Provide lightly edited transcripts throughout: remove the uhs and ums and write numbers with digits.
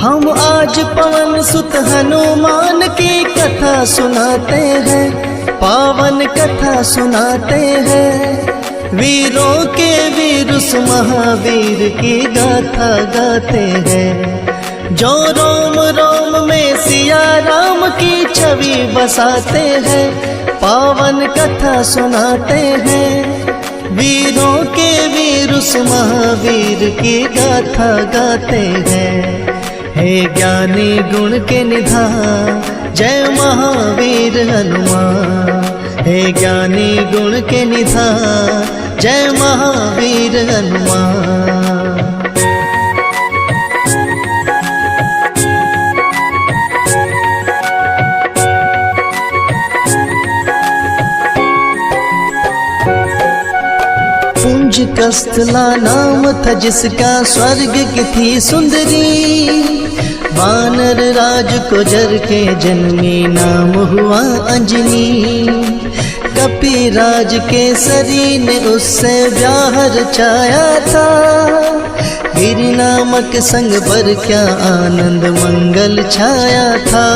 हम आज पवन सुत हनुमान की कथा सुनाते हैं, पावन कथा सुनाते हैं। वीरों के वीर उस महावीर की गाथा गाते हैं, जो रोम रोम में सिया राम की छवि बसाते हैं, पावन कथा सुनाते हैं। वीरों के वीर उस महावीर की गाथा गाते हैं। हे ज्ञानी गुण के निधान जय महावीर हनुमान, हे ज्ञानी गुण के निधान जय महावीर हनुमान। कुंज कस्तला नाम था जिसका, स्वर्ग की थी सुंदरी। वानर राज को जर के जन्मी, नाम हुआ अंजनी। कपिराज केसरी ने उससे ब्याह रचाया था, गिरि नामक संग पर क्या आनंद मंगल छाया था।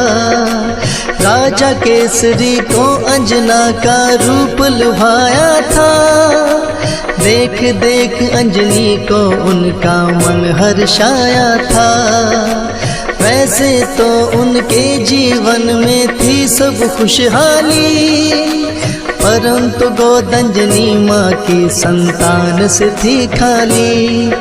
राजा केसरी को अंजना का रूप लुभाया था, देख देख अंजनी को उनका मन हर्षाया था। वैसे तो उनके जीवन में थी सब खुशहाली, परंतु गोदंजनी माँ की संतान से थी खाली।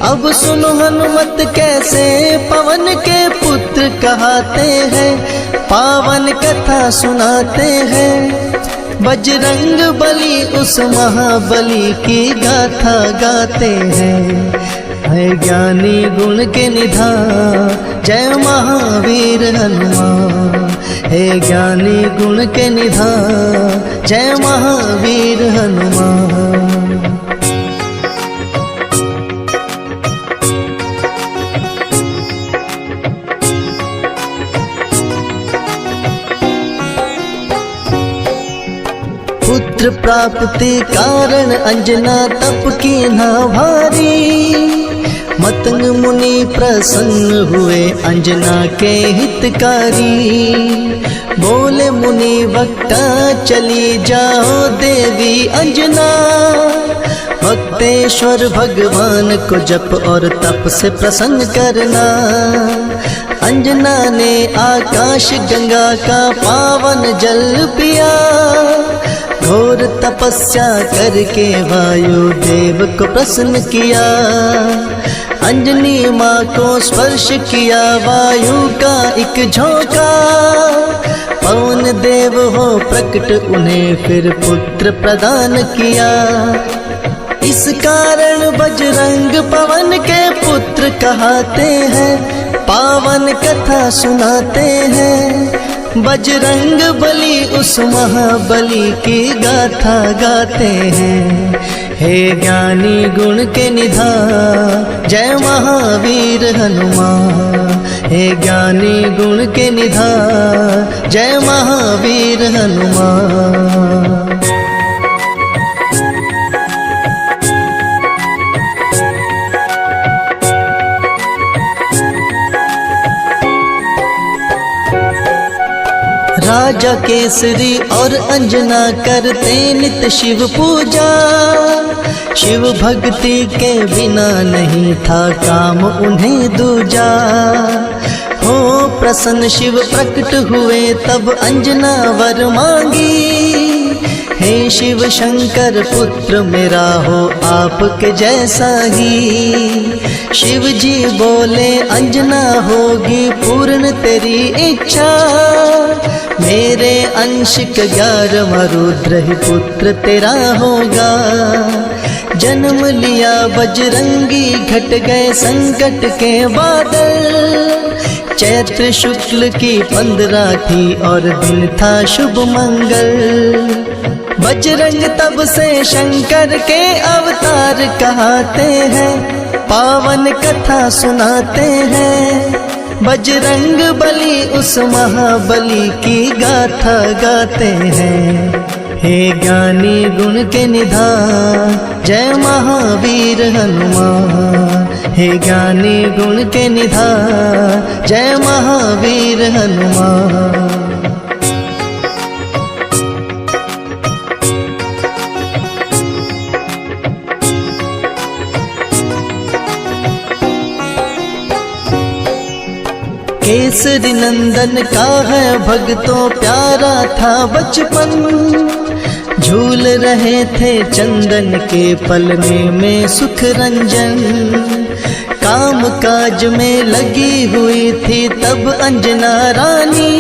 अब सुनो हनुमत कैसे पवन के पुत्र कहते हैं, पावन कथा सुनाते हैं। बजरंग बली उस महाबली की गाथा गाते हैं, है ज्ञानी गुण के निधान जय महावीर हनुमान, है ज्ञानी गुण के निधान जय महावीर हनुमान। पुत्र प्राप्ति कारण अंजना तप की ना भारी। मतंग मुनि प्रसन्न हुए अंजना के हितकारी। बोले मुनि वक्ता चली जाओ देवी अंजना, भक्तेश्वर भगवान को जप और तप से प्रसन्न करना। अंजना ने आकाश गंगा का पावन जल पिया, घोर तपस्या करके वायु देव को प्रसन्न किया। अंजनी माँ को स्पर्श किया वायु का एक झोंका, पवन देव हो प्रकट उन्हें फिर पुत्र प्रदान किया। इस कारण बजरंग पवन के पुत्र कहते हैं, पावन कथा सुनाते हैं। बजरंग बली उस महाबली की गाथा गाते हैं, हे ज्ञानी गुण के निधान जय महावीर हनुमान, हे ज्ञानी गुण के निधान जय महावीर हनुमान। राजा केसरी और अंजना करते नित शिव पूजा, शिव भक्ति के बिना नहीं था काम उन्हें दूजा। हो प्रसन्न शिव प्रकट हुए तब अंजना वर मांगी, हे शिव शंकर पुत्र मेरा हो आपके जैसा ही। शिव जी बोले अंजना होगी पूर्ण तेरी इच्छा, मेरे अंश का 11वां रुद्र ही पुत्र तेरा होगा। जन्म लिया बजरंगी घट गए संकट के बादल, चैत्र शुक्ल की 15 थी और दिन था शुभ मंगल। बजरंग तब से शंकर के अवतार कहते हैं, पावन कथा सुनाते हैं। बजरंग बली उस महाबली की गाथा गाते हैं, हे ज्ञानी गुण के निधान जय महावीर हनुमान, हे ज्ञानी गुण के निधान, जय महावीर हनुमान। केसरी नंदन का है भक्तों प्यारा था बचपन, झूल रहे थे चंदन के पलने में सुख रंजन। काम काज में लगी हुई थी तब अंजना रानी,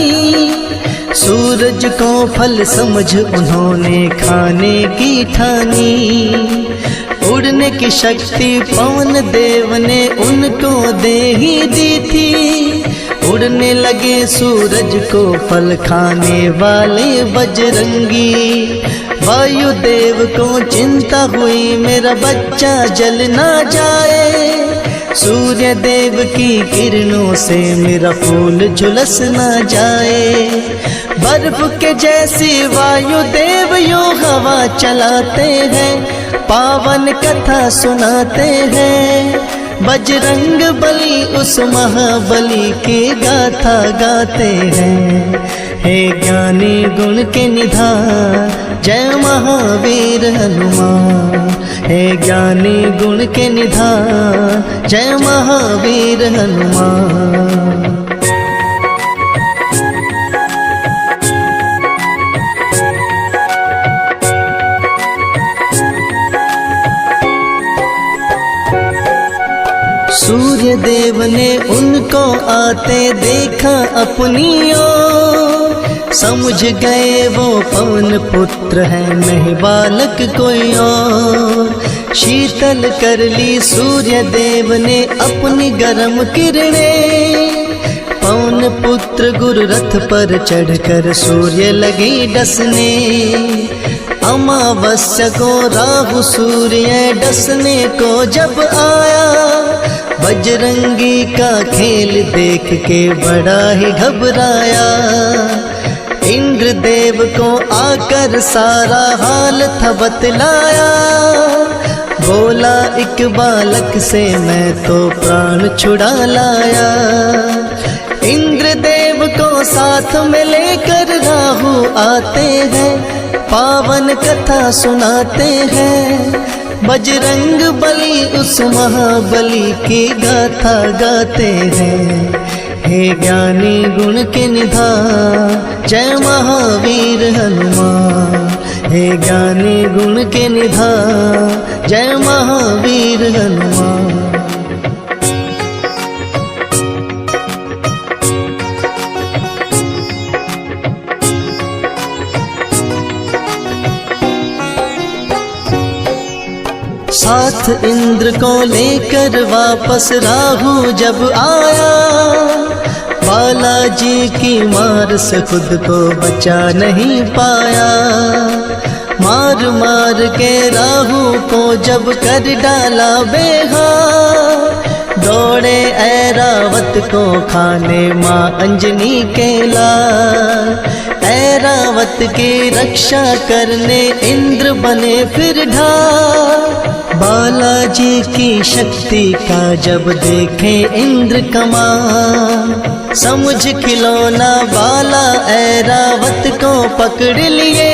सूरज को फल समझ उन्होंने खाने की ठानी। उड़ने की शक्ति पवन देव ने उनको दे ही दी थी, उड़ने लगे सूरज को फल खाने वाले बजरंगी। वायुदेव को चिंता हुई मेरा बच्चा जल ना जाए, सूर्य देव की किरणों से मेरा फूल झुलस ना जाए। बर्फ के जैसी वायुदेव यूं हवा चलाते हैं, पावन कथा सुनाते हैं। बजरंग बली उस महाबली की गाथा गाते हैं। हे ज्ञानी गुण के निधान, जय महावीर हनुमान। हे ज्ञानी गुण के निधान, जय महावीर हनुमान। सूर्य देव ने उनको आते देखा अपनी ओर, समझ गए वो पवन पुत्र है नहीं बालक कोई और। शीतल कर ली सूर्य देव ने अपनी गर्म किरणें, पवन पुत्र गुरु रथ पर चढ़कर सूर्य लगी डसने। अमावस्या को राहु सूर्य डसने को जब आया, बजरंगी का खेल देख के बड़ा ही घबराया। इंद्र देव को आकर सारा हाल था बतलाया, बोला एक बालक से मैं तो प्राण छुड़ा लाया। इंद्र देव को साथ में लेकर राहु आते हैं, पावन कथा सुनाते हैं। बजरंग बली उस महाबली की गाथा गाते हैं। हे ज्ञानी गुण के निधान, जय महावीर हनुमान। हे ज्ञानी गुण के निधान, जय महावीर हनुमान। साथ इंद्र को लेकर वापस राहु जब आया, बालाजी की मार से खुद को बचा नहीं पाया। मार मार के राहु को जब कर डाला बेहाल, दौड़े ऐरावत को खाने माँ अंजनी के लाल। ऐरावत की रक्षा करने इंद्र बने फिर ढाल, बालाजी की शक्ति का जब देखे इंद्र कमाल। समझ खिलौना बाला ऐरावत को पकड़ लिए,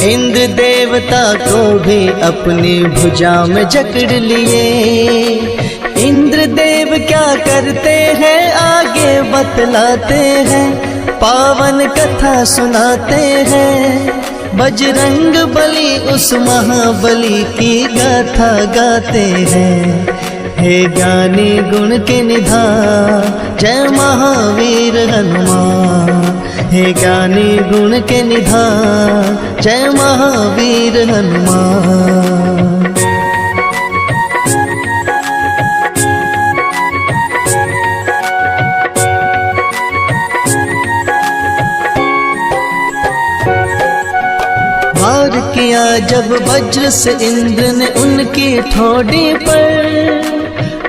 इंद्र देवता को भी अपनी भुजा में जकड़ लिए। इंद्र देव क्या करते हैं आगे बतलाते हैं, पावन कथा सुनाते हैं। बजरंग बली उस महाबली की गाथा गाते हैं। हे ज्ञानी गुण के निधान, जय महावीर हनुमान। हे ज्ञानी गुण के निधान, जय महावीर हनुमान। वार किया जब वज्र से इंद्र ने उनकी ठोड़ी पर,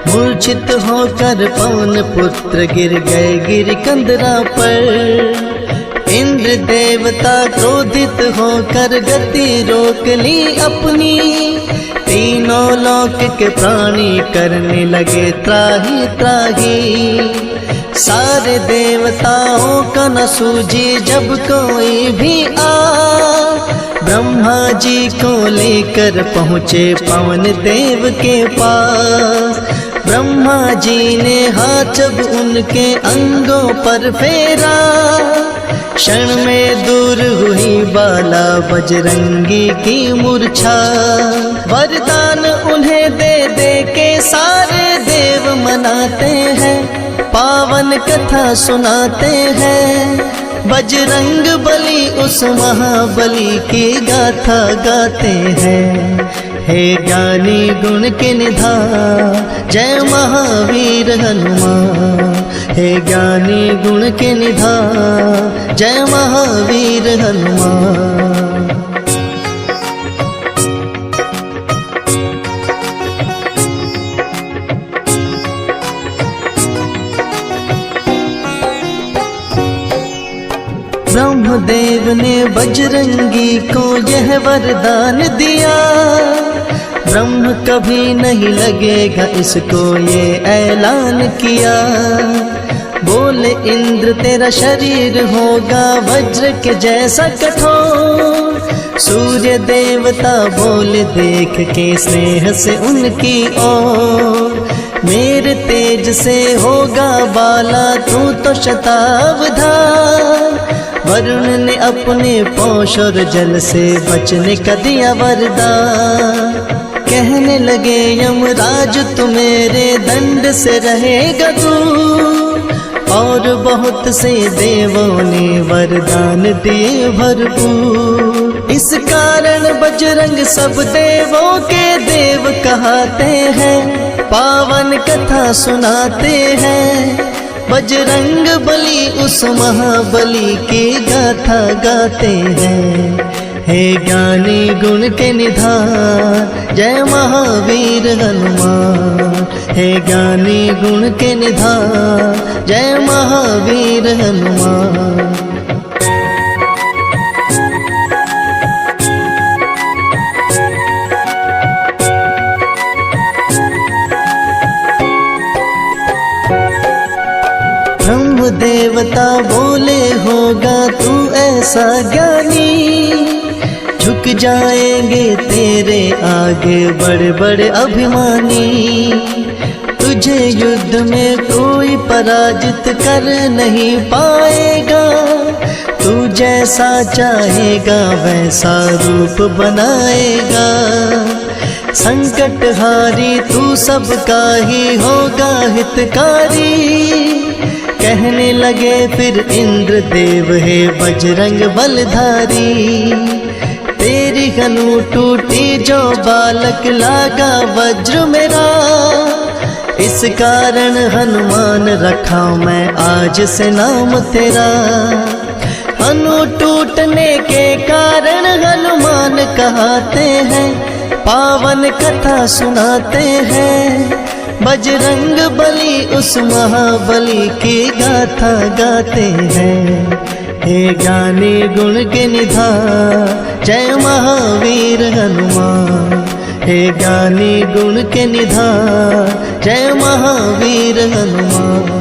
मूर्छित होकर पवन पुत्र गिर गए गिर कंदरा पर। इंद्र देवता क्रोधित होकर गति रोक ली अपनी, तीनों लोक के प्राणी करने लगे त्राही त्राही। सारे देवताओं का न सूझी जब कोई भी आ, ब्रह्मा जी को लेकर पहुँचे पवन देव के पास। ब्रह्मा जी ने हाथ जब उनके अंगों पर फेरा, क्षण में दूर हुई बाला बजरंगी की मूर्छा। वरदान उन्हें दे दे के सारे देव मनाते हैं, पावन कथा सुनाते हैं। बजरंग बली उस महाबली की गाथा गाते हैं। हे ज्ञानी गुण के निधान जय महावीर हनुमान। हे ज्ञानी गुण के निधान जय महावीर हनुमान। ब्रह्मदेव ने बजरंगी को यह वरदान दिया, ब्रह्म कभी नहीं लगेगा इसको ये ऐलान किया। बोले इंद्र तेरा शरीर होगा वज्र के जैसा कठोर। सूर्य देवता बोले देख के स्नेह से उनकी ओर, मेरे तेज से होगा बाला तू तो शतावधान। वरुण ने अपने पौष और जल से बचने का दिया वरदान। कहने लगे यमराज तू मेरे दंड से रहेगा दूर, और बहुत से देवों ने वरदान दिए भरपूर। इस कारण बजरंग सब देवों के देव कहते हैं, पावन कथा सुनाते हैं। बजरंग बली उस महाबली की गाथा गाते हैं। हे ज्ञानी गुण के निधान जय महावीर हनुमान। हे ज्ञानी गुण के निधान जय महावीर हनुमान। ब्रह्म देवता बोले होगा तू ऐसा ज्ञानी, झुक जाएंगे तेरे आगे बड़े बड़े अभिमानी। तुझे युद्ध में कोई पराजित कर नहीं पाएगा, तू जैसा चाहेगा वैसा रूप बनाएगा। संकट हारी तू सबका ही होगा हितकारी। कहने लगे फिर इंद्र देव है बजरंग बलधारी। तेरी हनु टूटी जो बालक लागा वज्र मेरा, इस कारण हनुमान रखा मैं आज से नाम तेरा। हनु टूटने के कारण हनुमान कहते हैं, पावन कथा सुनाते हैं। बजरंग बली उस महाबली की गाथा गाते हैं। हे ज्ञानी गुण के निधान जय महावीर हनुमान। हे ज्ञानी गुण के निधान जय महावीर हनुमान।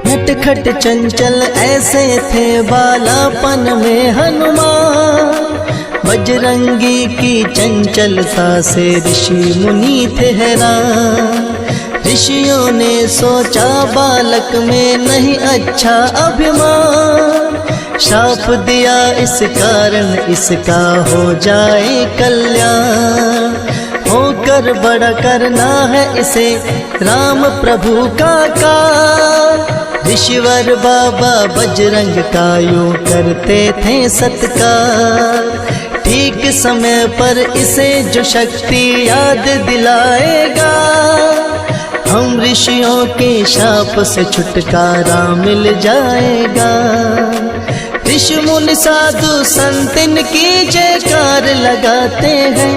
नटखट चंचल ऐसे थे बालापन में हनुमान। बजरंगी की चंचलता से ऋषि मुनि थे हैरान। ऋषियों ने सोचा बालक में नहीं अच्छा अभिमान। शाप दिया इस कारण इसका हो जाए कल्याण। होकर बड़ा करना है इसे राम प्रभु का कार्य। ऋषिवर बाबा बजरंग का यूं करते थे सत्कार। ठीक समय पर इसे जो शक्ति याद दिलाएगा, हम ऋषियों के शाप से छुटकारा मिल जाएगा। ऋषि मुनि साधु संतन की जयकार लगाते हैं,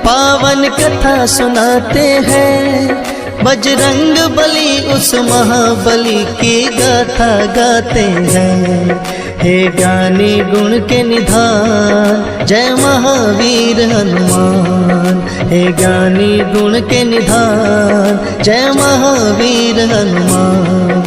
पावन कथा सुनाते हैं। बजरंग बली उस महाबली की गाथा गाते हैं। हे ज्ञानी गुण के निधान जय महावीर हनुमान। हे ज्ञानी गुण के निधान जय महावीर हनुमान।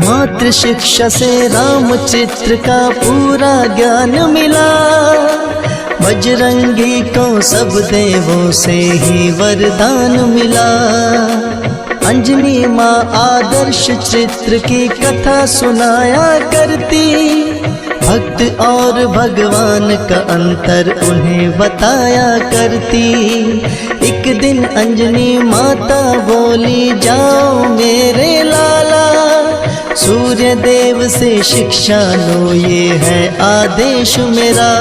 मातृ शिक्षा से रामचित्र का पूरा ज्ञान मिला। बजरंगी को सब देवों से ही वरदान मिला। अंजनी माँ आदर्श चित्र की कथा सुनाया करती। भक्त और भगवान का अंतर उन्हें बताया करती। एक दिन अंजनी माता बोली जाओ मेरे लाला, सूर्य देव से शिक्षा लो ये है आदेश मेरा।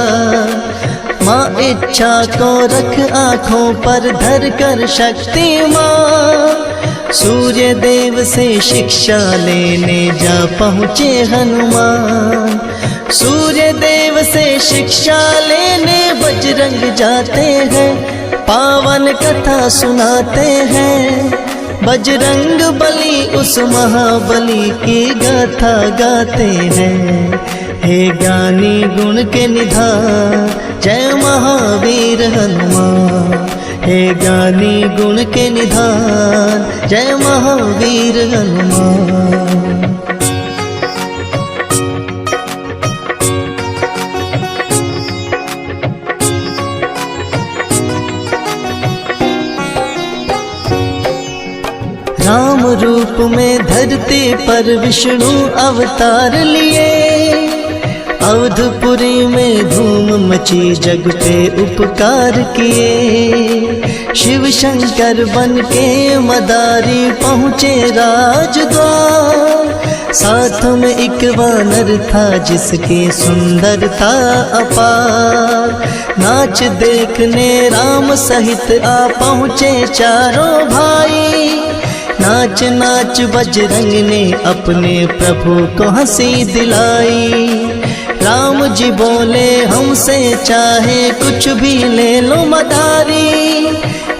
माँ इच्छा को रख आँखों पर धर कर शक्तिमान। सूर्य देव से शिक्षा लेने जा पहुँचे हनुमान। सूर्य देव से शिक्षा लेने बजरंग जाते हैं। पावन कथा सुनाते हैं। बजरंग बली उस महाबली की गाथा गाते हैं। हे ज्ञानी गुण के निधान जय महावीर हनुमान। हे ज्ञानी गुण के निधान जय महावीर हनुमान। राम रूप में धरती पर विष्णु अवतार लिए। अवधपुरी में धूम मची जग पे उपकार किए। शिव शंकर बन के मदारी पहुँचे राजद्वार। साथ में एक वानर था जिसकी सुंदरता अपार। नाच देखने राम सहित आ पहुँचे चारों भाई। नाच नाच बजरंग ने अपने प्रभु को हंसी दिलाई। राम जी बोले हमसे चाहे कुछ भी ले लो मदारी।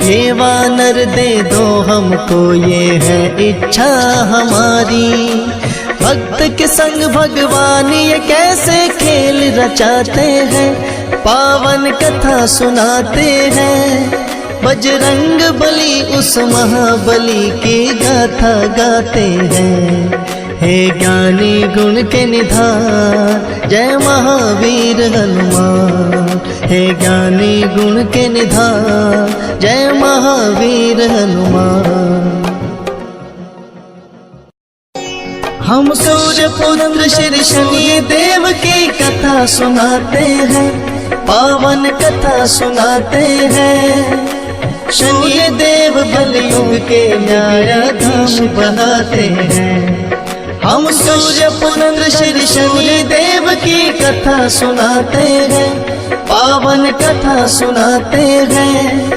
ये वानर दे दो हमको ये है इच्छा हमारी। भक्त के संग भगवान ये कैसे खेल रचाते हैं। पावन कथा सुनाते हैं। बजरंग बली उस महाबली की गाथा गाते हैं। हे ज्ञानी गुण के निधान जय महावीर हनुमान। हे ज्ञानी गुण के निधान जय महावीर हनुमान। हम सूर्य पुत्र श्री शनि देव की कथा सुनाते हैं। पावन कथा सुनाते हैं। शनि देव कलयुग के न्यायाधीश बनाते हैं। हम सूर्य पुत्र श्री शनि देव की कथा सुनाते हैं। पावन कथा सुनाते हैं।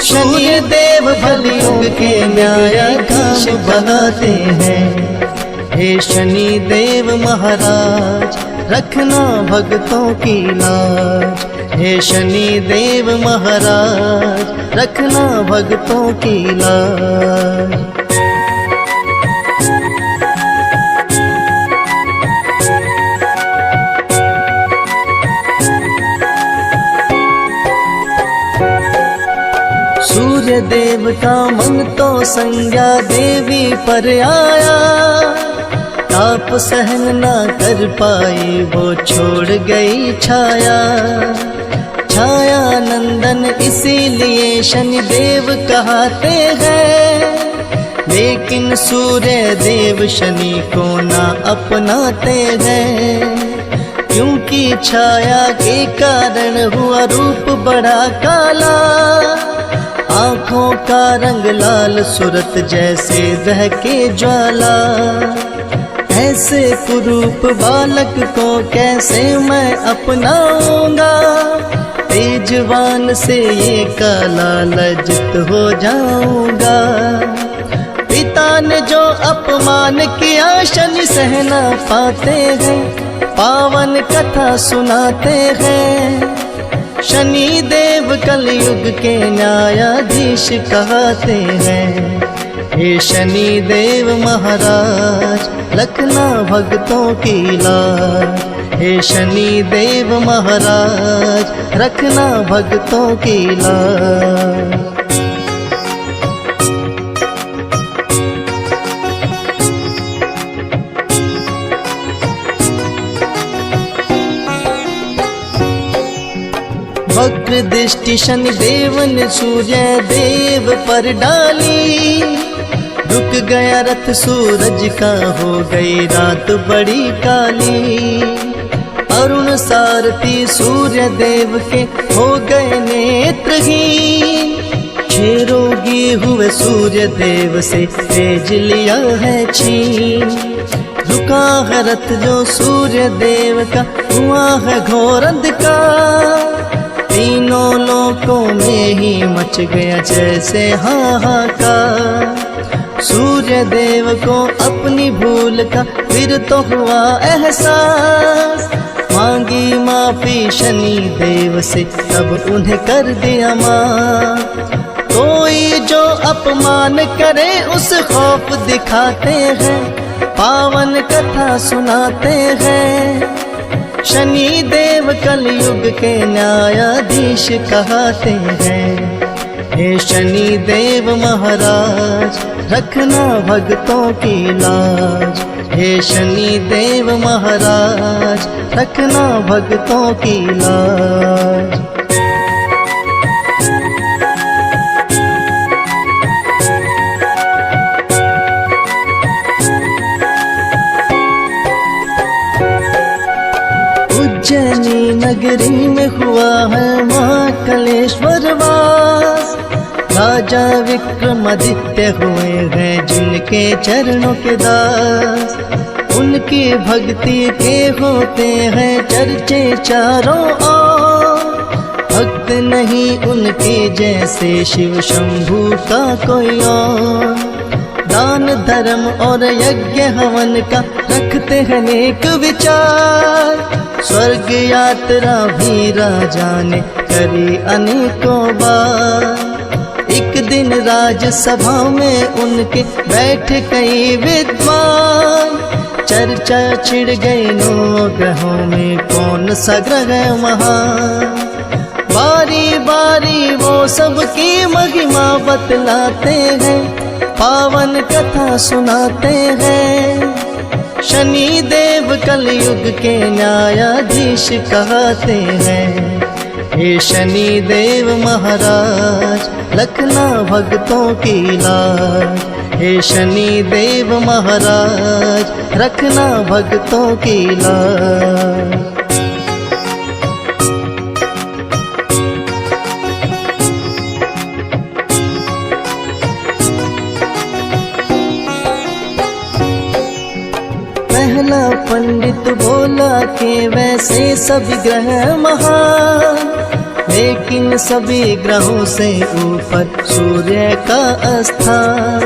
शनि देव कलयुग के न्यायाधीश बनाते हैं। हे शनि देव महाराज रखना भक्तों की लाज। हे शनि देव महाराज रखना भक्तों की लाज। सूर्य देव का मन तो संज्ञा देवी पर आया। ताप सहन ना कर पाई वो छोड़ गई छाया। छाया नंदन इसीलिए शनि देव कहते हैं। लेकिन सूर्य देव शनि को ना अपनाते हैं। क्योंकि छाया के कारण हुआ रूप बड़ा काला। आँखों का रंग लाल सूरत जैसे दहके ज्वाला। ऐसे कुरूप बालक को कैसे मैं अपनाऊंगा। तेजवान से ये काला लज्जित हो जाऊंगा। पिता ने जो अपमान किया शनि सह न पाते हैं, पावन कथा सुनाते हैं। शनि देव कलयुग के न्यायाधीश कहते हैं। हे शनि देव महाराज रखना भक्तों की लाज, हे शनि देव महाराज रखना भक्तों की लाज। वक्र दृष्टि शनि देव ने सूर्य देव पर डाली, रुक गया रथ सूरज का, हो गई रात बड़ी काली। अरुण सारथी सूर्य देव के हो गए नेत्रहीन, रोगी हुए सूर्य देव से तेज लिया है छीन। रुका है रथ जो सूर्य देव का, हुआ है घोर अंधकार। तीनों लोकों में ही मच गया जैसे हाहाकार। सूर्य देव को अपनी भूल का फिर तो हुआ एहसास, मांगी माफी शनि देव से तब उन्हें कर दिया माफ। कोई जो अपमान करे उस खौफ दिखाते हैं, पावन कथा सुनाते हैं। शनि देव कलयुग के न्यायाधीश कहते हैं। हे शनि देव महाराज रखना भक्तों की लाज, हे शनि देव महाराज रखना भक्तों की लाज। उज्जैनी नगरी में हुआ है महाकालेश्वर वास। राजा विक्रमादित्य हुए हैं जिनके चरणों के दास। उनकी भक्ति के होते हैं चर्चे चारों ओर, भक्त नहीं उनके जैसे शिव शंभू का कोई और। दान धर्म और यज्ञ हवन का रखते हैं नेक विचार। स्वर्ग यात्रा भी राजा ने करी अनेकों बार। एक दिन राजसभा में उनके बैठे कई विद्वान। चर्चा छिड़ गई नौ ग्रहों में कौन सा ग्रह महान। बारी बारी वो सबकी महिमा बतलाते हैं, पावन कथा सुनाते हैं। शनि देव कलयुग के न्यायाधीश कहते हैं। हे शनि देव महाराज रखना भक्तों की लाज, हे शनि देव महाराज रखना भक्तों की लाज। पहला पंडित बोला कि वैसे सभी ग्रह महान, लेकिन सभी ग्रहों से ऊपर सूर्य का स्थान।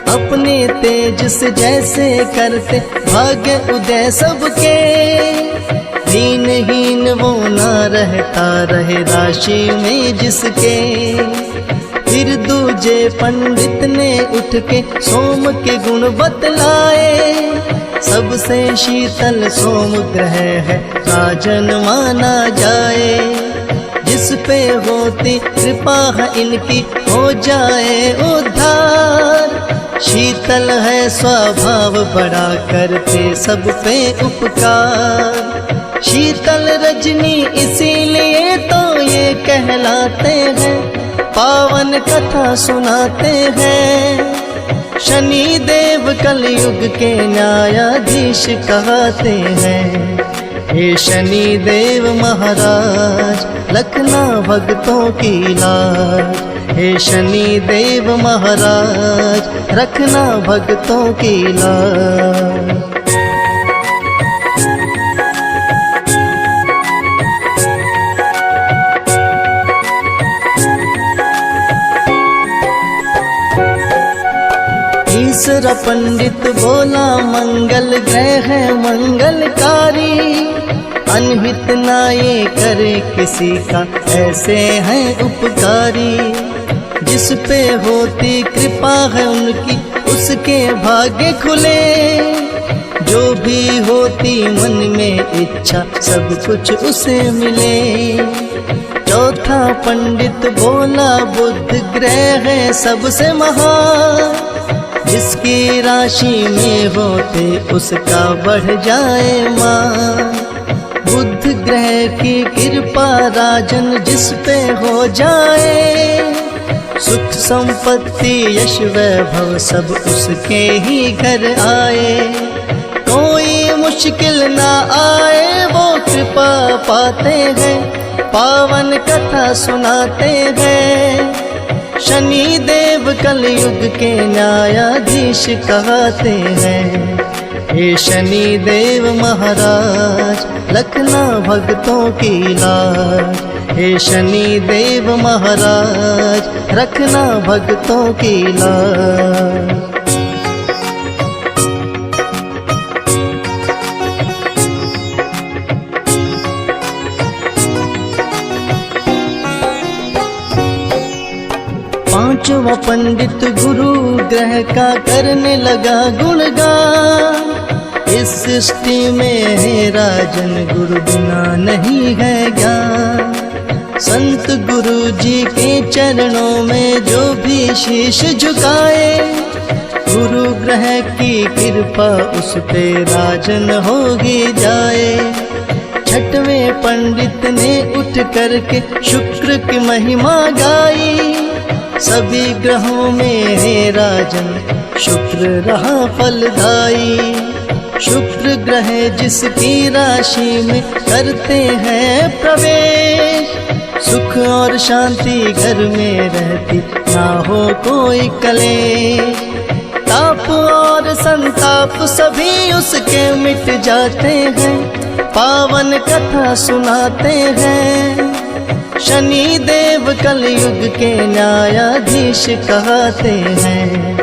अपने तेज से जैसे करते भाग्य उदय सबके, दीनहीन वो ना रहता रहे राशि में जिसके। फिर दूजे पंडित ने उठ के सोम के गुण बतलाए। सबसे शीतल सोम ग्रह है राजन माना जाए। जिस पे होती कृपा है इनकी हो जाए उद्धार। शीतल है स्वभाव बड़ा करते सब पे उपकार। शीतल रजनी इसीलिए तो ये कहलाते हैं, पावन कथा सुनाते हैं। शनि देव कलयुग के न्यायाधीश कहते हैं। हे शनि देव महाराज रखना भक्तों की लाज, हे शनि देव महाराज रखना भक्तों की लाज। इस तीसरा पंडित बोला मंगल ग्रह है मंगलकारी, अनहित ना ये करे किसी का, ऐसे हैं उपकारी। जिस पे होती कृपा है उनकी उसके भाग्य खुले, जो भी होती मन में इच्छा सब कुछ उसे मिले। चौथा पंडित बोला बुध ग्रह है सबसे महान, जिसकी राशि में होते उसका बढ़ जाए मान। बुध ग्रह की कृपा राजन जिस पे हो जाए, सुख संपत्ति यश वैभव सब उसके ही घर आए। कोई मुश्किल ना आए वो कृपा पाते हैं, पावन कथा सुनाते हैं। शनि देव कलयुग के न्यायाधीश कहते हैं। हे शनि देव महाराज रखना भक्तों की लाज, हे शनि देव महाराज रखना भक्तों की लाज। पांचवा पंडित गुरु ग्रह का करने लगा गुणगान, इस सृष्टि में है राजन गुरु बिना नहीं है ज्ञान। संत गुरु जी के चरणों में जो भी शीश झुकाए, गुरु ग्रह की कृपा उस पे राजन होगी जाए। छठवें पंडित ने उठ करके शुक्र की महिमा गाई, सभी ग्रहों में है राजन शुक्र रहा फलदाई। शुक्र ग्रह जिसकी राशि में करते हैं प्रवेश, सुख और शांति घर में रहती ना हो कोई कलेश। ताप और संताप सभी उसके मिट जाते हैं, पावन कथा सुनाते हैं। शनि देव कलयुग के न्यायाधीश कहते हैं।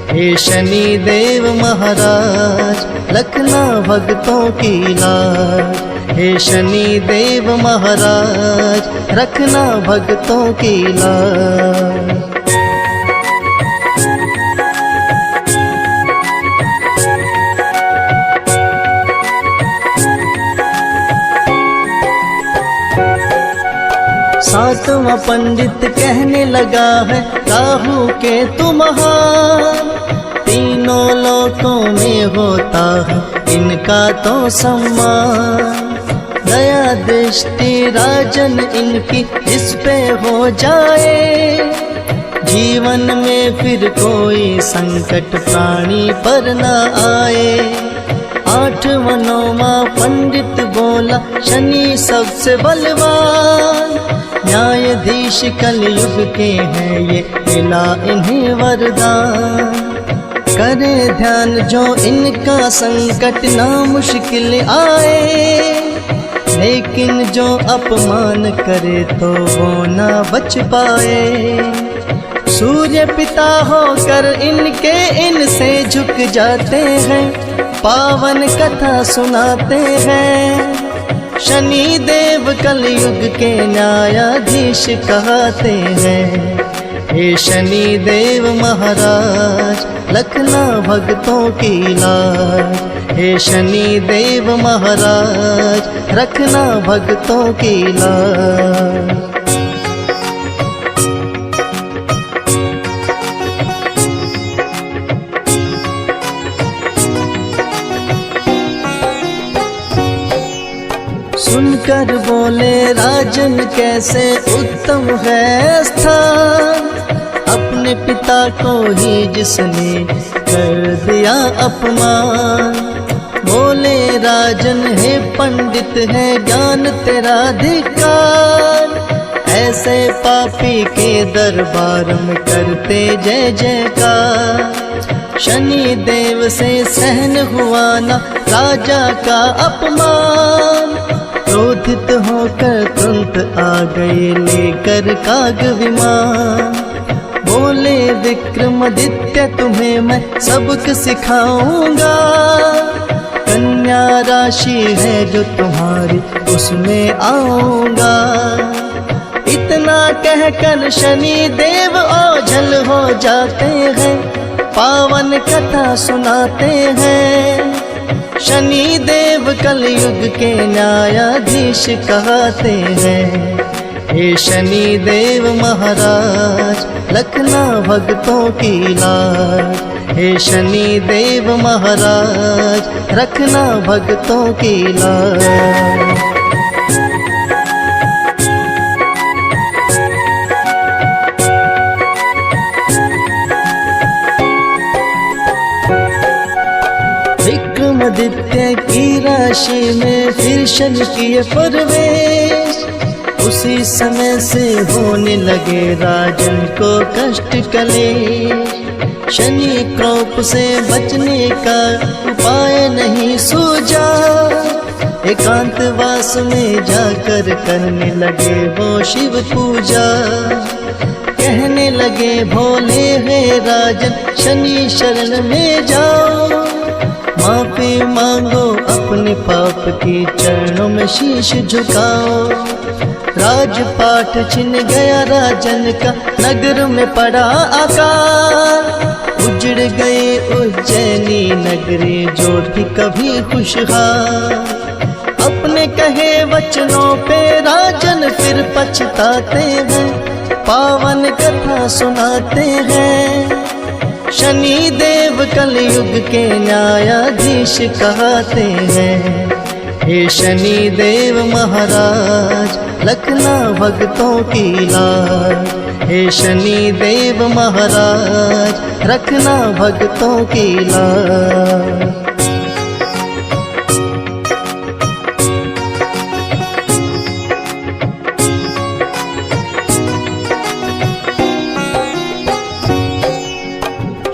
हे शनि देव महाराज रखना भक्तों की लाज, हे शनि देव महाराज रखना भक्तों की लाज। सातवां पंडित कहने लगा है राहु केतु महान, तीनों लोकों में होता है इनका तो सम्मान। दया दृष्टि राजन इनकी इस पे हो जाए, जीवन में फिर कोई संकट प्राणी पर न आए। आठवां नौवां पंडित बोला शनि सबसे बलवान, न्यायाधीश कलयुग के हैं ये मिला इन्हें वरदान। करे ध्यान जो इनका संकट ना मुश्किल आए, लेकिन जो अपमान करे तो वो ना बच पाए। सूर्य पिता होकर इनके इनसे झुक जाते हैं, पावन कथा सुनाते हैं। शनि देव कलयुग के न्यायाधीश कहते हैं। हे शनि देव महाराज रखना भक्तों की लाज, हे शनि देव महाराज रखना भक्तों की लाज। सुनकर बोले राजन कैसे उत्तम है स्थान, अपने पिता को ही जिसने कर दिया अपमान। बोले राजन हे पंडित है ज्ञान तेरा धिक्कार, ऐसे पापी के दरबार में करते जय जयकार। शनि देव से सहन हुआ ना राजा का अपमान, क्रोधित होकर तुरंत आ गए लेकर काग विमान। बोले विक्रमादित्य तुम्हें मैं सबक सिखाऊंगा, कन्या राशि है जो तुम्हारी उसमें आऊंगा। इतना कहकर शनि देव ओझल हो जाते हैं, पावन कथा सुनाते हैं। शनि देव कलयुग के न्यायाधीश कहते हैं। हे शनि देव महाराज रखना भक्तों की लाज, हे शनि देव महाराज रखना भक्तों की लाज। विक्रमादित्य की राशि में फिर शनि किए प्रवेश, उसी समय से होने लगे राजन को कष्ट कलेश। शनि क्रोध से बचने का उपाय नहीं सूझा, एकांतवास में जाकर करने लगे वो शिव पूजा। कहने लगे भोले हे राजन शनि शरण में जाओ, माफी मांगो अपने पाप की चरणों में शीश झुकाओ। राजपाट छिन गया राजन का, नगर में पड़ा आकाल। उजड़ गए उज्जैनी नगरी जो थी कभी खुशहाल। अपने कहे वचनों पे राजन फिर पछताते हैं, पावन कथा सुनाते हैं। शनि देव कलयुग के न्यायाधीश कहते हैं। हे शनि देव महाराज रखना भक्तों की लाज, हे शनि देव महाराज रखना भक्तों की लाज।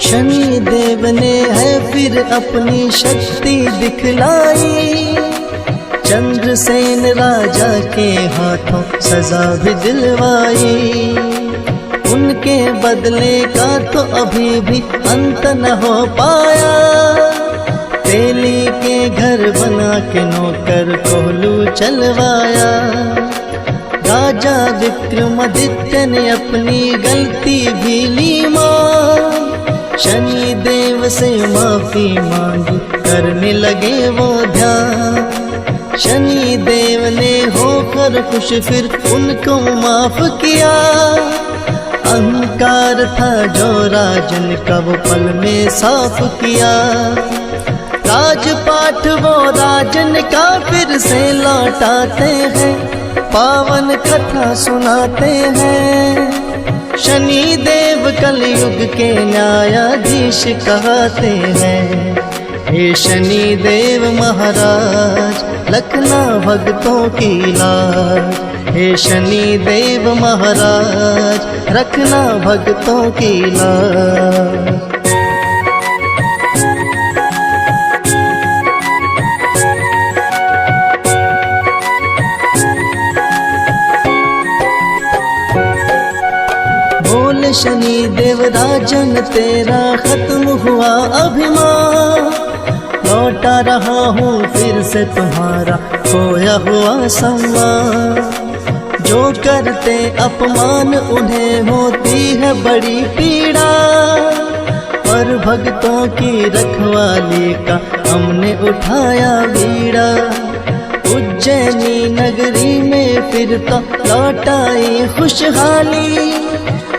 शनि देव ने है फिर अपनी शक्ति दिखलाई, चंद्रसेन राजा के हाथों सजा भी दिलवाई। उनके बदले का तो अभी भी अंत न हो पाया, तेली के घर बना के नौकर कोहलू चलवाया। राजा विक्रमादित्य ने अपनी गलती भी ली मान, शनि देव से माफी मांगी करने लगे वो ध्यान। शनि देव ने होकर खुश फिर उनको माफ किया, अहंकार था जो राजन का वो पल में साफ किया। राजपाट वो राजन का फिर से लौटाते हैं, पावन कथा सुनाते हैं। शनि देव कलयुग के न्यायाधीश कहते हैं। हे शनि देव महाराज रखना भक्तों की लाज, हे शनि देव महाराज रखना भक्तों की लाज। बोले शनि देव राजन तेरा खत्म हुआ अभिमान, लौटा रहा हूँ फिर से तुम्हारा खोया हुआ सम्मान। जो करते अपमान उन्हें होती है बड़ी पीड़ा, पर भक्तों की रखवाली का हमने उठाया बीड़ा। उज्जैनी नगरी में फिर तो लौटाई खुशहाली,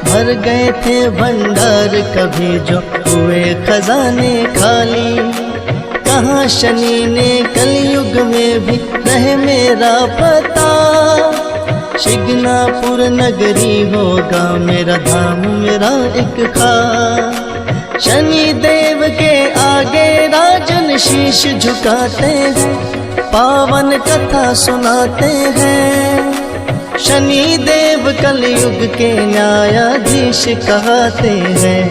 भर गए थे भंडार कभी जो हुए खजाने खाली। कहाँ शनि ने कलयुग में भी रहे मेरा पता, शिगनापुर नगरी होगा मेरा धाम मेरा एक खास। शनि देव के आगे राजन शीश झुकाते हैं, पावन कथा सुनाते हैं। शनि देव कलयुग के न्यायाधीश कहते हैं।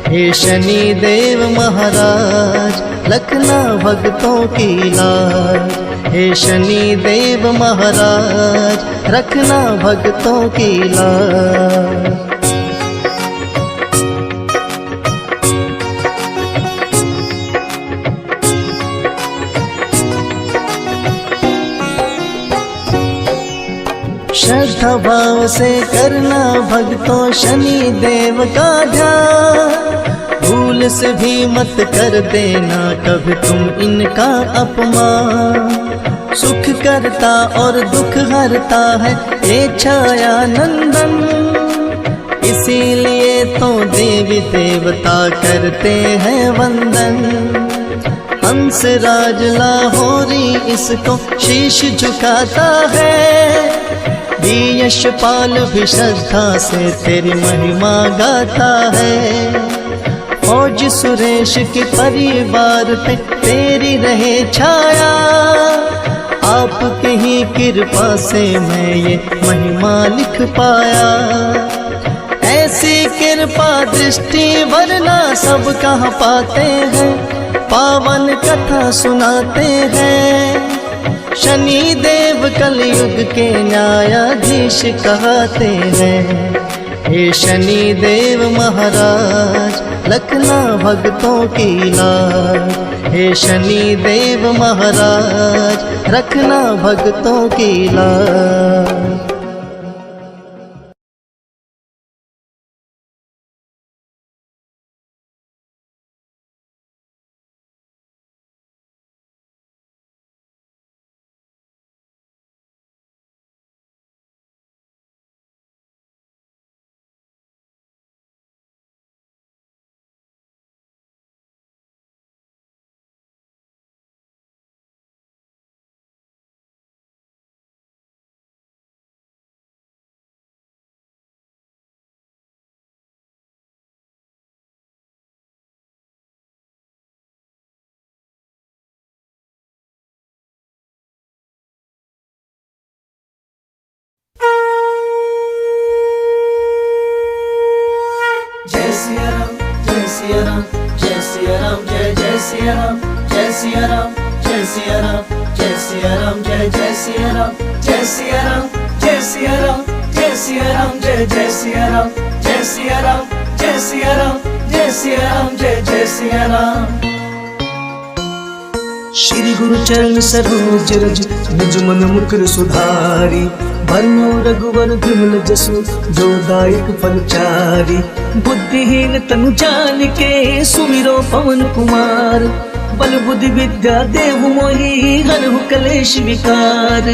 हे शनि देव महाराज रखना भक्तों की लाज, हे शनि देव महाराज रखना भक्तों की लाज। श्रद्धा भाव से करना भक्तों शनि देव का ध्यान, भूल से भी मत कर देना कभी तुम इनका अपमान। सुख करता और दुख हरता है ये छाया नंदन, इसीलिए तो देवी देवता करते हैं वंदन। हंस राज लाहोरी इसको शीश झुकाता है, यशपाल भी श्रद्धा से तेरी महिमा गाता है। फौज सुरेश के परिवार पे तेरी रहे छाया, आपके ही कृपा से मैं ये महिमा लिख पाया। ऐसी कृपा दृष्टि वरना सब कहाँ पाते हैं, पावन कथा सुनाते हैं। शनि देव कलयुग के न्यायाधीश कहते हैं। हे शनि देव महाराज रखना भक्तों की लाज, हे शनि देव महाराज रखना भक्तों की लाज। जय सिया राम, जय सिया राम, जय सिया राम, जय जय सिया राम, जय सिया राम, जय सिया राम, जय सिया राम, जय जय सिया राम, जय सिया राम, जय सिया राम, जय सिया राम, जय जय सिया राम, जय सिया राम, जय सिया राम, जय सिया राम, जय जय सिया राम। श्री गुरु चरण सरोज रज निज मन मुकुर सुधारी, बरनो रघुवर विमल जसु जो दायक फलचारी। बुद्धिहीन तनु जान के सुमिरो पवन कुमार, बल बुद्धि विद्या देहु मोहि हरहु कलेश विकार।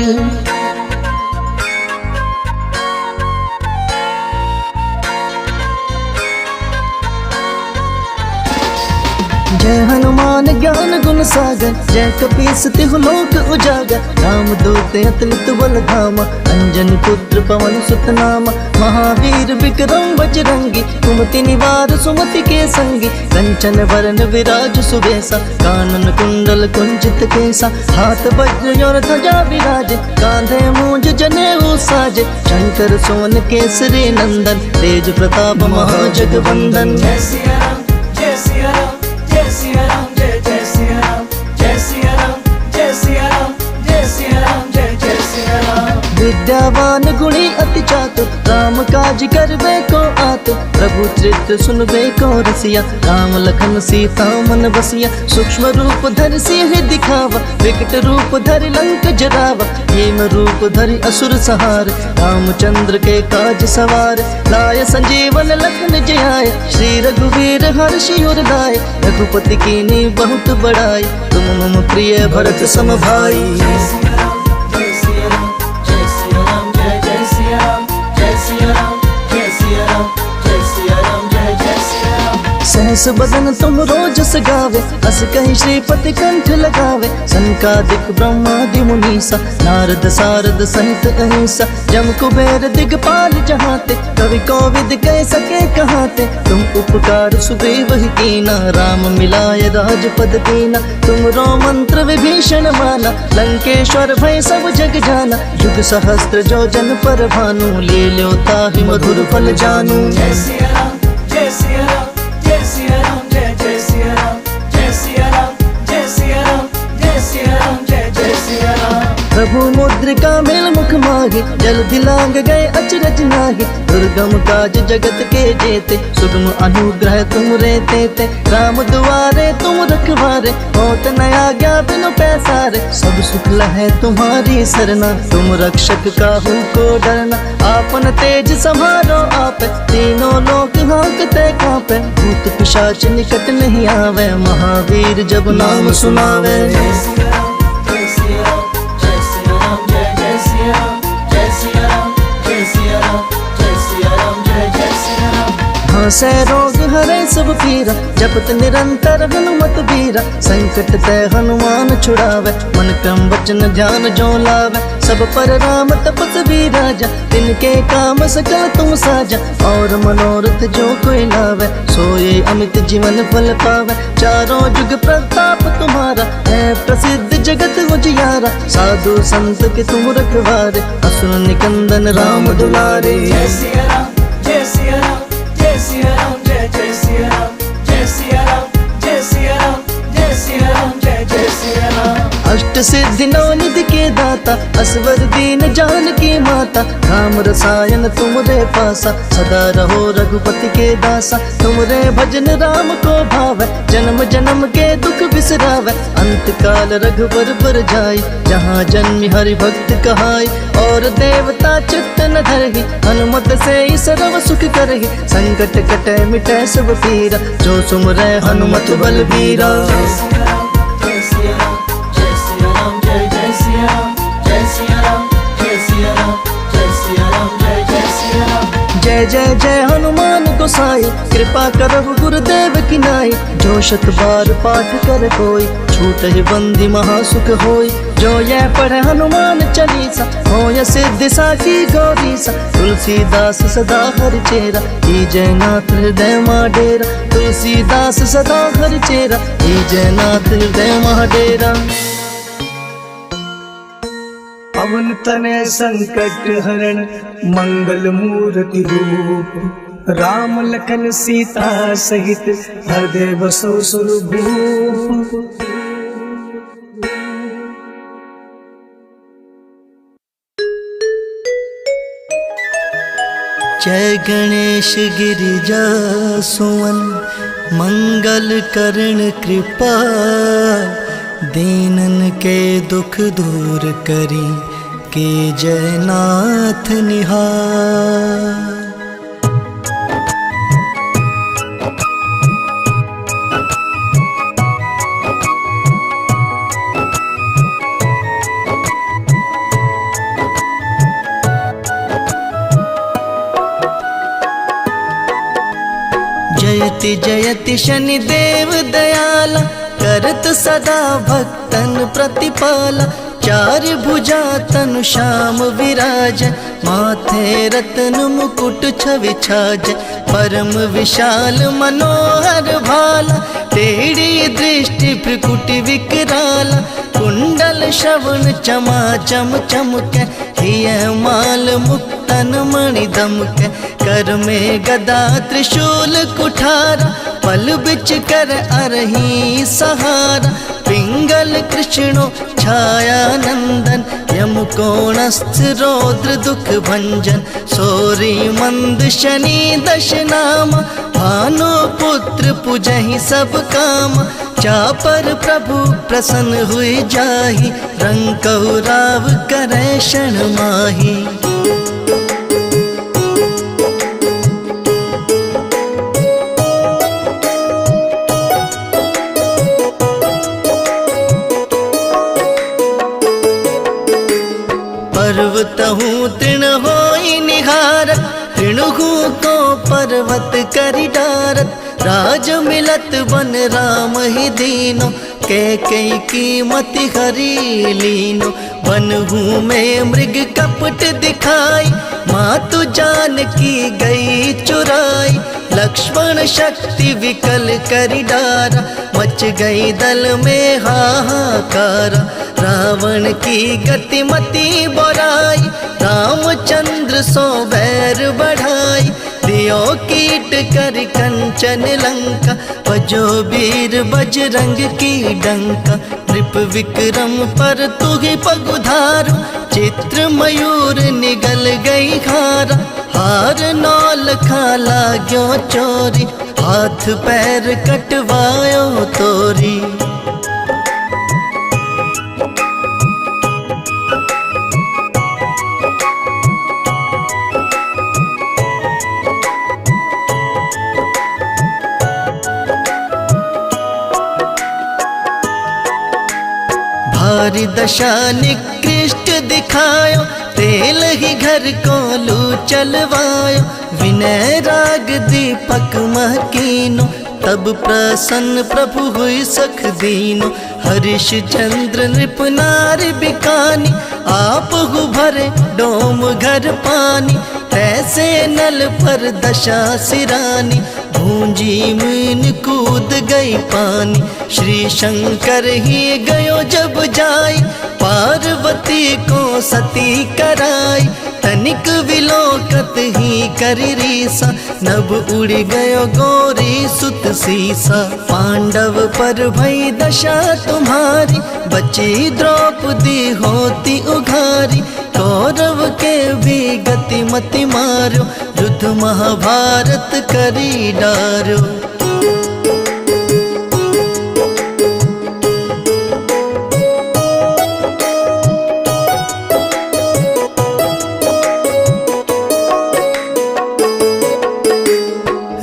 जय हनुमान ज्ञान गुण सागर, जय कपीस तिहु लोक उजागर। राम दूत अतुलित बल धामा, अंजन पुत्र पवन सुत नामा। महावीर विक्रम बजरंगी, कुमति निवार सुमति के संगी। कंचन वरण विराज सुबेसा, कानन कुंडल कुंजित केसा। हाथ वज्र और ध्वजा विराजे, कांधे मूंज जनेऊ साजे। शंकर सोन केसरी नंदन, तेज प्रताप महाजगवंदन। जय सिया राम, जय सिया राम, जय सिया राम, जय जय सिया राम, जय सिया राम, जय सिया राम, जय सिया राम, जय जय सिया राम। विद्यावान गुणी अति चातुर, राम काज करबे को आतुर। प्रभु चरित्र सुनबे को रसिया, राम लखन सीता मन बसिया। सूक्ष्म रूप धरि सिंह दिखावा, विकट रूप धरि लंक जरावा। हेम रूप धरि असुर संहार, रामचंद्र के काज सवार। लाय संजीवन लखन जियाय, श्री रघुवीर हर्षि उर लाए। रघुपति कीन्ही बहुत बड़ाई, तुम मम प्रिय भरत सम भाई। जय सिया राम, जय सिया राम, जय सिया राम, जय जय सिया राम, जय सिया राम, जय सिया राम, जय सिया राम, जय जय सिया राम। सहस बदन तुम रोजस गावे, अस कहीं श्रीपति कंठ लगावे। संकादिक ब्रह्मादि मुनीसा, नारद सारद सहित अहिंसा। जम कुबेर दिगपाल जहाते, कवि कोविद कह सके कहाते। तुम उपकार सुग्रीव ही कीना, राम मिलाय राजपद दीना। तुम रो मंत्र विभीषण माना, लंकेश्वर भय सब जग जाना। युग सहस्त्र जो जन पर भानु, ले लो ताहि मधुर फल जानू। जय सिया राम, जय सिया राम, जय सिया राम, जय जय सिया राम, जय सिया राम, जय सिया राम, जय सिया राम, जय जय सिया राम। प्रभु बहु मुद्रिका मिल मुख माही, जल्दी लांग गए अचरज नाही। दुर्गम काज जगत के जेते, सुगम अनुग्रह तुम रे तेते। राम दुआरे तुम रखवारे, होत न आज्ञा बिनु पैसारे। सब सुख लहै तुम्हारी सरना, तुम रक्षक काहू को डरना। आपन तेज संभारो आप, तीनों लोक हाँकते कांपे। भूत पिशाच निकट नहीं आवे, महावीर जब नाम सुनावे। जय सिया राम, जय सिया राम, जय सिया राम, जय जय सिया राम, जय सिया राम, जय सिया राम, जय सिया राम, जय जय सिया राम। हाँसै रोग हरै सब पीरा, जपत निरंतर हनुमत बीरा। संकट ते हनुमान छुड़ावे, मन क्रम वचन ध्यान जो लावे। सब पर राम तपस्वी राजा, तिनके काम सकल तुम साजा। और मनोरथ जो कोई लावे, सोए अमित जीवन फल पावे। चारों जुग प्रताप तुम्हारा, है प्रसिद्ध जगत उजियारा। साधु संत के तुम रखवारे, असुर निकंदन राम दुलारे। जय सिया राम, जय सिया राम, जय सिया राम, जय जय सिया राम, जय सिया राम, जय सिया राम, जय सिया राम, जय जय सिया राम। अष्ट सिद्धि नौ निधि के दाता, असवर दीन जानकी माता। राम रसायन तुमरे पासा, सदा रहो रघुपति के दासा। तुमरे भजन राम को भावै, जन्म जन्म के दुख बिसरावै। अंत काल रघुबर पर जाई, जहाँ जन्म हरि भक्त कहाई। और देवता चित्त न धरहि, हनुमत से ही सर्व सुख करहि। संकट कटै मिटै सब पीरा, जो सुमरै हनुमत बलबीरा। जय सिया राम, जय सिया राम, जय सिया राम, जय जय सिया राम, जय सिया राम, जय सिया राम, जय सिया राम, जय जय सिया राम। जय जय जय हनुमान गोसाई, कृपा करहु गुरुदेव की नाई। जो शत बार पाठ कर कोई, छूटहि बंदी महासुख होई। जो यह पढ़े हनुमान चालीसा, होय सिद्धि साखी गौरीसा। तुलसीदास सदा हरि चेरा, कीजय नाथ हृदय माँ डेरा। तुलसीदास सदा हरि चेरा, कीजय नाथ हृदय माँ डेरा। पवन तनय संकट हरण, मंगल मूर्ति रूप। राम लखन सीता सहित, हृदय बसो सुरभूप। जय गणेश गिरिजा सुवन, मंगल करण कृपा। दीनन के दुख दूर करी, के जय नाथ निहार। जयति जयति शनिदेव दयाला, करत सदा भक्तन प्रतिपाला। चार भुजा तनु श्याम विराज, माथे रत्न मुकुट छवि छाज। परम विशाल मनोहर भाला, टेढ़ी दृष्टि भ्रुकुटि विकराला। कुंडल श्रवण चमा चम चमके, हिय माल मुक्तन मणि दमके। कर में गदा त्रिशूल कुठारा, पल बिच कर अरही सहारा। पिंगल कृष्णो छाया नंदन, यम कोणस्थ रौद्र दुख भंजन। सोरी मंद शनि दश नामा, भानु पुत्र पुजहि सब काम। चापर प्रभु प्रसन्न हुई जाहि, रंकहु राव करै क्षण माही। पर्वतहु तृण होई निहारत, तृणहु को पर्वत करि डारत। राज मिलत बन राम ही दीनो, कैकेयी की मति हरि लीनो। बनहु में मृग कपट दिखाई, मातु जानकी गई चुराई। लक्ष्मण शक्ति विकल करि डारा, मच गई दल में हाहाकारा। रावण की गतिमति बुराई, रामचंद्र सो बैर बढ़ाई। भयो कीट कर कंचन लंका, बजो वीर बजरंग की डंका। नृप विक्रम पर तू ही पगुधारो, चित्र मयूर निगल गई हारा। हार नौल खाला ग्यो चोरी, हाथ पैर कटवायो तोरी। भारी दशा निकृष्ट दिखायो, तेल ही घर को लू चलवायो। विनय राग दीपक महकीनो, तब प्रसन्न प्रभु हुई सख दीनो। हरिश चंद्र नृप नारी बिकानी, आप हु भरे डोम घर पानी। तैसे नल पर दशा सिरानी, भूंजी मीन कूद गई पानी। श्री शंकर ही गयो जब जाई, पार्वती को सती कराई। तनिक विलोकत ही करी रीसा, नभ उड़ गयो गौरी सुत सीसा। पांडव पर भई दशा तुम्हारी, बची द्रौपदी होती उघारी। कौरव के भी गति मति मारो, युद्ध महाभारत करी डारो।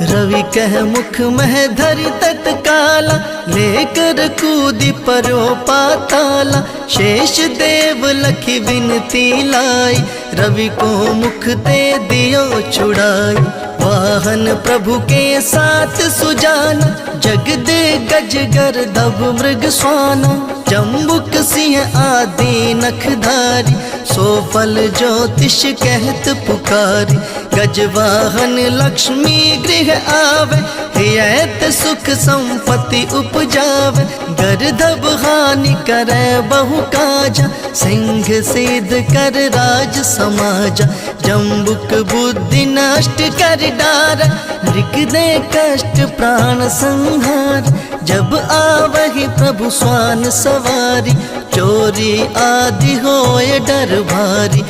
रवि कह मुख मह धरि तत्काला, लेकर कूदी परो पाताला। शेष देव लखी विनती लाई, रवि को मुख ते दियो छुड़ाई। वाहन प्रभु के साथ सुजाना, जग दे गज गर्दभ मृग स्वाना। जम्बुक सिंह आदि नखधारी, सो फल ज्योतिष कहत पुकारी। गजवाहन लक्ष्मी गृह आवे, हियत सुख संपत्ति उपजावे। गर्दभ हानि करे बहु काजा, सिंह सिद्ध कर राज समाजा। जम्बुक बुद्धि नष्ट कर डारा, मृग दे कष्ट प्राण संहार। जब आवहि प्रभु स्वान सवारी, चोरी आदि होए डर भारी।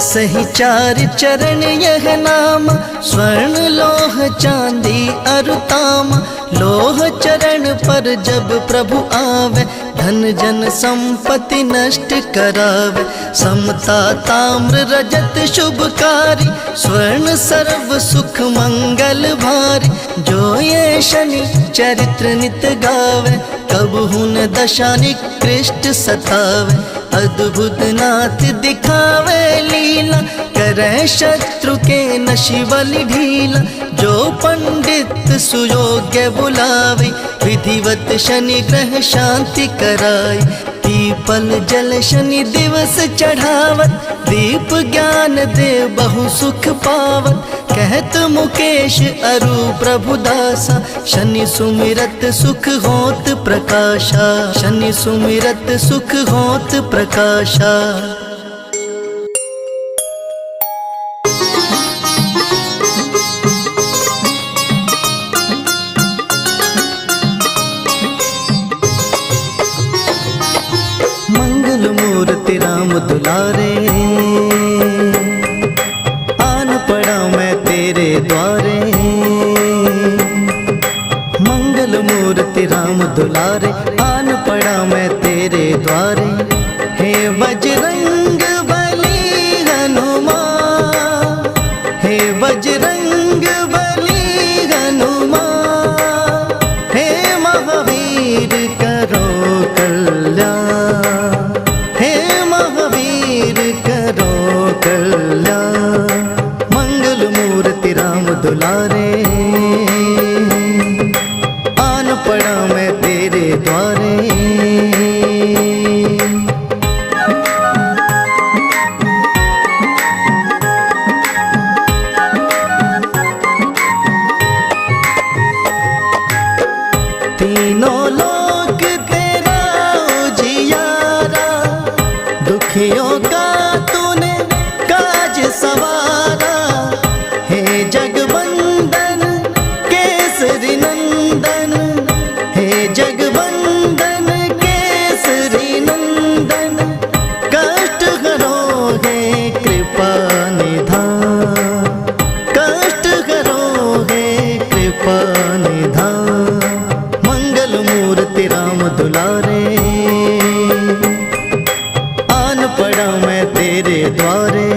सही चार चरण यह नाम, स्वर्ण लोह चांदी अरुताम। लोह चरण पर जब प्रभु आवे, धन जन संपत्ति नष्ट करावे। समता ताम्र रजत शुभकारी, स्वर्ण सर्व सुख मंगल भारी। जो ये शनि चरित्र नित गावे, कब हुन दशा निकृष्ट सतावे। अद्भुत नाथ दिखावे लीला, करे शत्रु के नशिबलि ढीला। जो पंडित सुयोग्य बुलावे, विधिवत शनि ग्रह शांति कराई। पीपल जल शनि दिवस चढ़ावत, दीप ज्ञान दे बहु सुख पावत। कहत मुकेश अरु प्रभु दासा, शनि सुमिरत सुख होत प्रकाशा। शनि सुमिरत सुख होत प्रकाशा। मंगल मूर्ति राम दुलारे, आन पड़ा मैं तेरे द्वारे। मंगल मूर्ति राम दुलारे, आन पड़ा मैं तेरे द्वारे। हे बजरंग बली हनुमान, हे बजरंग बली हनुमान। हे महावीर करो कल्याण, हे महावीर करो कल्याण। मंगल मूर्ति राम दुलारे, आन पड़ा मैं तेरे द्वारे। मैं तेरे द्वारे।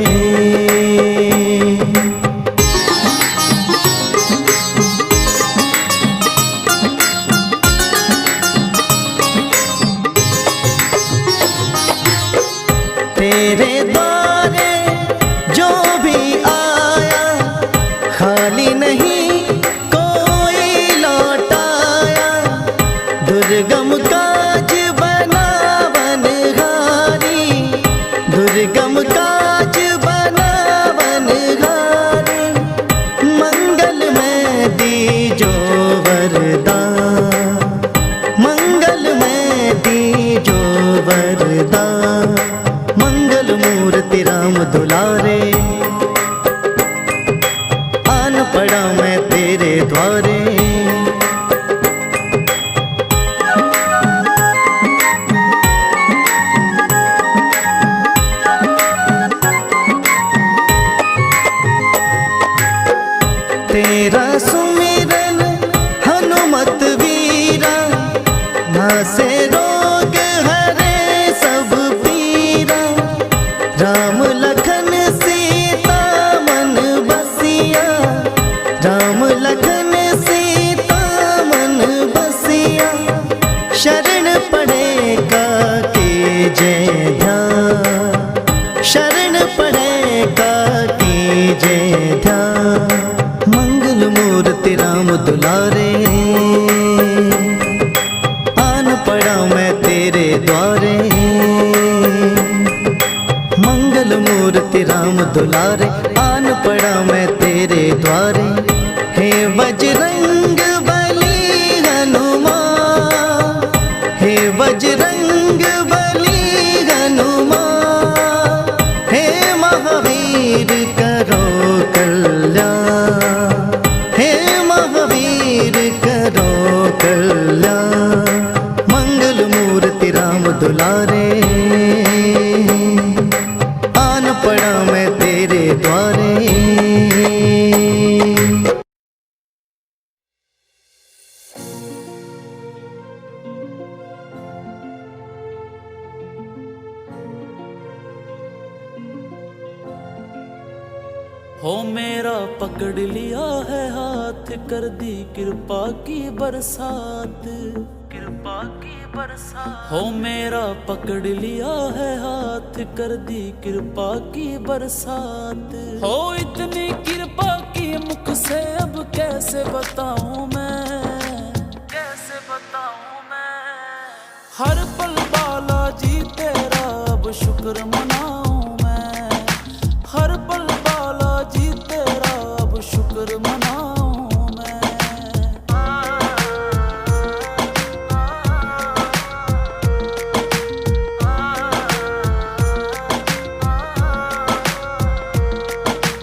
तेरे द्वारे जो भी आया खाली नहीं कोई लौटाया। दुर्गम काज बना बनहारी, दुर्गम काज बना बनहारी। मंगल में दीजो वरदान, मंगल में दीजो वरदान। मंगल मूर्ति राम दुलारे, आन पड़ा मैं तेरे द्वारे। तेरा सुमिरन हनुमत वीरा, नासे रोग हरे सब पीरा। राम लखन सीता मन बसिया, राम लखन सीता मन बसिया। शरण पड़ेगा कीजे ध्यान, शरण पड़ेगा कीजे ध्यान। मंगल मूर्ति राम दुलारे, आन पड़ा मैं तेरे द्वारे। मंगल मूर्ति राम दुलारे, आन पड़ा मैं तेरे द्वारे। हे बजरंग बली हनुमान, हे बजरंग बली हनुमान। हे महावीर करो कल्याण, हे महावीर करो कल्याण। मंगल मूर्ति राम दुलारे, आन पड़ा मैं तेरे द्वारे। हो मेरा पकड़ लिया है हाथ, कर दी कृपा की बरसात, कृपा की बरसात। हो मेरा पकड़ लिया है हाथ, कर दी कृपा की बरसात। हो इतनी कृपा की मुख से अब कैसे बताऊं मैं, कैसे बताऊं मैं। हर पल बालाजी तेरा अब शुक्र मनाऊं मैं, हर पल बालाजी तेरा अब शुक्र मनाऊं मैं।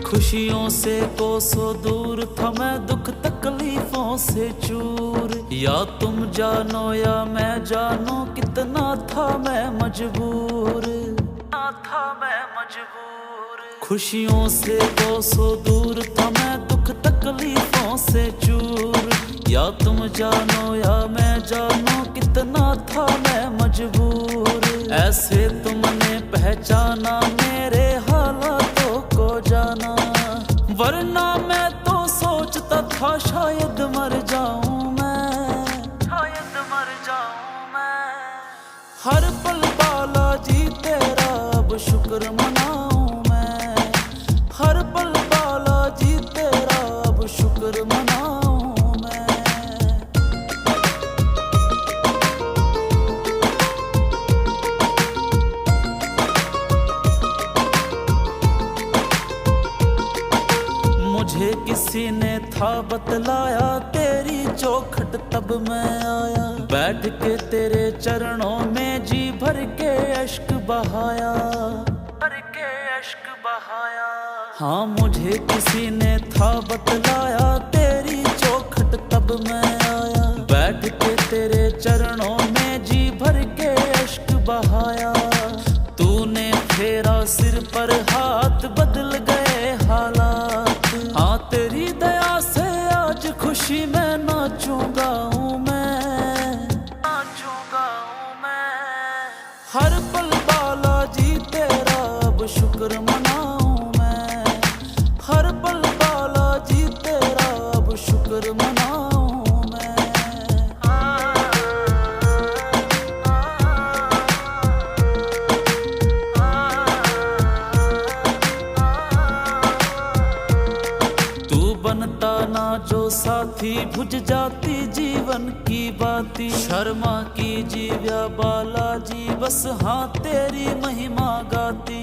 खुशियों से कोसों दूर था मैं, दुख तकलीफों से चूर। या तुम जानो या मैं जानूं, कितना था मैं मजबूर, था मैं मजबूर। खुशियों से कोसों दूर था मैं, दुख तकलीफों से चूर। या तुम जानो या मैं जानूं, कितना था मैं मजबूर। ऐसे तुमने पहचाना मेरे हालातों को जाना, वरना मैं तो सोचता था शायद मर जाऊं मैं, शायद मर जाऊं मैं। हर पल बालाजी तेरा अब शुक्र मनाऊं मैं, हर पल बालाजी तेरा अब शुक्र मनाऊं मैं। मुझे किसी ने था बतलाया, तेरी चौखट तब मैं आया। बैठ के तेरे चरणों में जी भर के अश्क बहाया, भर के अश्क बहाया। हाँ मुझे किसी ने था बतलाया, तेरी चौखट तब मैं आया। बैठ के तेरे चरणों में जी भर के अश्क बहाया। तूने फेरा सिर पर हाथ, बदल गए हालात। हाँ तेरी दया से आज खुशी में नाचूंगा हूँ मैं, नाचूंगा हूँ मैं। हर पल बालाजी तेरा जो साथी बुझ जाती जीवन की बाती। शर्मा की जीव्या बालाजी बस हाँ तेरी महिमा गाती,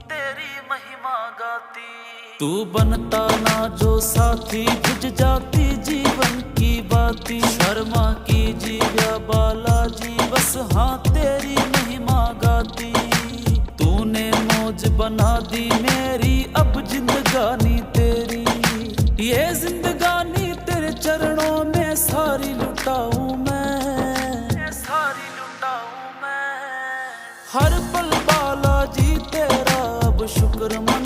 तेरी महिमा गाती। तू बनता ना जो साथी बुझ जाती जीवन की बाती। शर्मा की जीव्या बालाजी बस हाँ तेरी महिमा गाती। तूने मौज बना दी मेरी अब जिंदगानी तेरी। ये जिंदगानी तेरे चरणों में सारी लुटाऊं मैं, सारी लुटाऊं मैं। हर पल बालाजी तेरा अब शुक्र मन